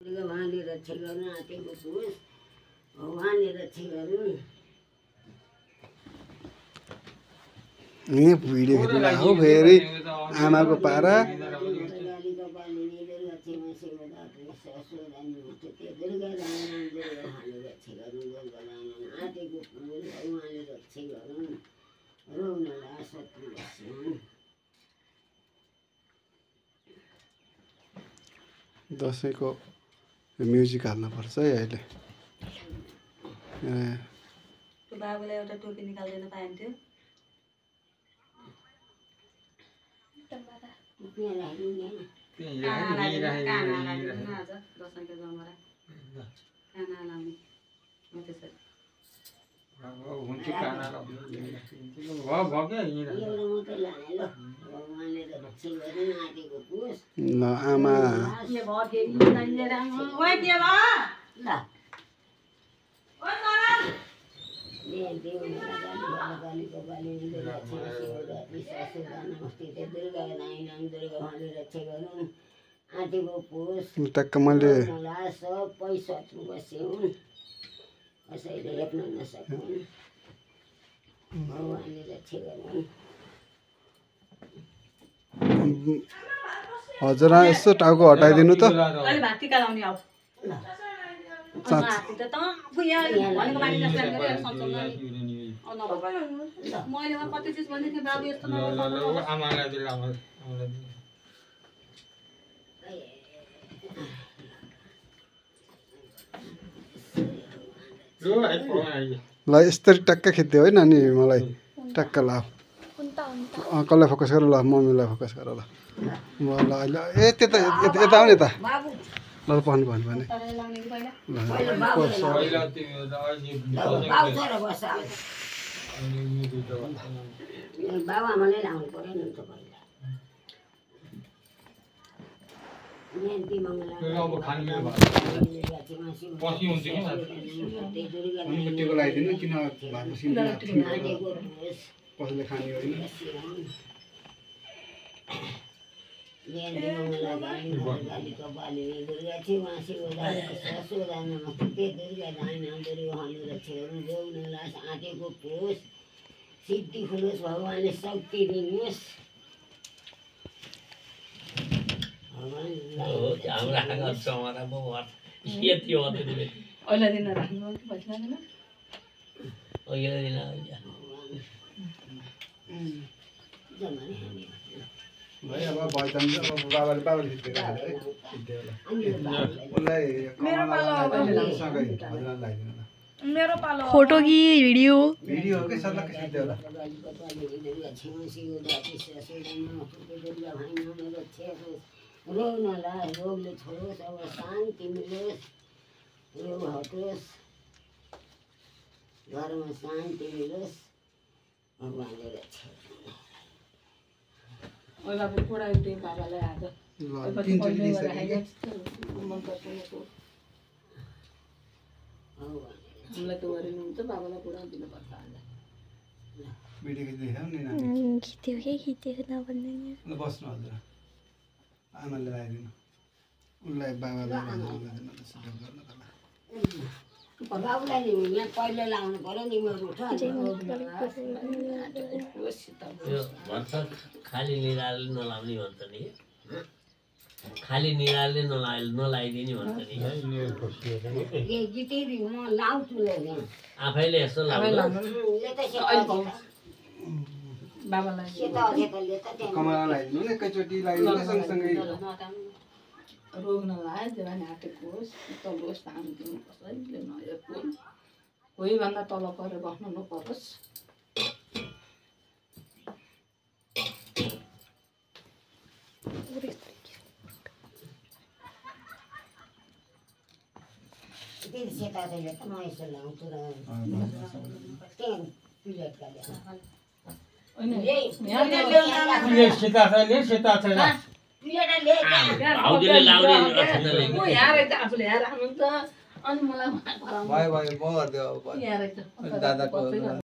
उहाँले रक्षा गर्नु आँटेको होस्, उहाँले रक्षा गर्नु। ये भिडियो खिच्नु हो फेरि आमाको पारा दसैँको म्युजिक हाल्नुपर्छ है अहिले। बाबुलाई एउटा टोपी निकाल्दैन पाइन्थ्यो। दसैँको जमरा काना लाउने त्यसरी ल आमा टक्क मैले हजुर यसो टाउको हटाइदिनु त। ल यस्तरी टक्क खिच्दियो है नानी मलाई टक्क ल कसलाई फोकस गर ल मम्मीलाई फोकस गर ल ल अहिले ए त्यता यता आउने त ल भन्नु भन्नु भने बाबुआमाले लाउनु पर्यो नि त पहिला। कसैले खाने होइन सिद्धि खुलोस्, भगवानले शक्ति दिनुहोस्। फोटो की वीडियो भिडियो हो कि सल्लाह खिच्दै होला। रोगले छोडोस्, अब शान्ति मिलोस्, रोग हटोस्, घरमा शान्ति मिलोस्, भगवानले रक्षा बस्नु हजुर आमाले लगाइदिनु उसलाई बाबालाई बाबुलाई यहाँ पहिले लाउनु पर्यो नि मेरो भन्छ खाली निराले नलाउने भन्छ नि, खाली निराले नलाइदिने भन्छ नि। म लाउँछु आफैले यसो लाउनु कमला लगाइदिनु एकैचोटि लगाइदिनु सँगसँगै रोग नलाए जेवान आँटेको होस्, तलोस्, धान दिनु कसैले नहेर्नु, कोहीभन्दा तल परेर बस्नु नपरोस्। सेता चाहिँ त म यसो लाउँछु र भाउजूले लाउने आफूले हेर अनि मलाई भयो भयो म गरिदियो दादाको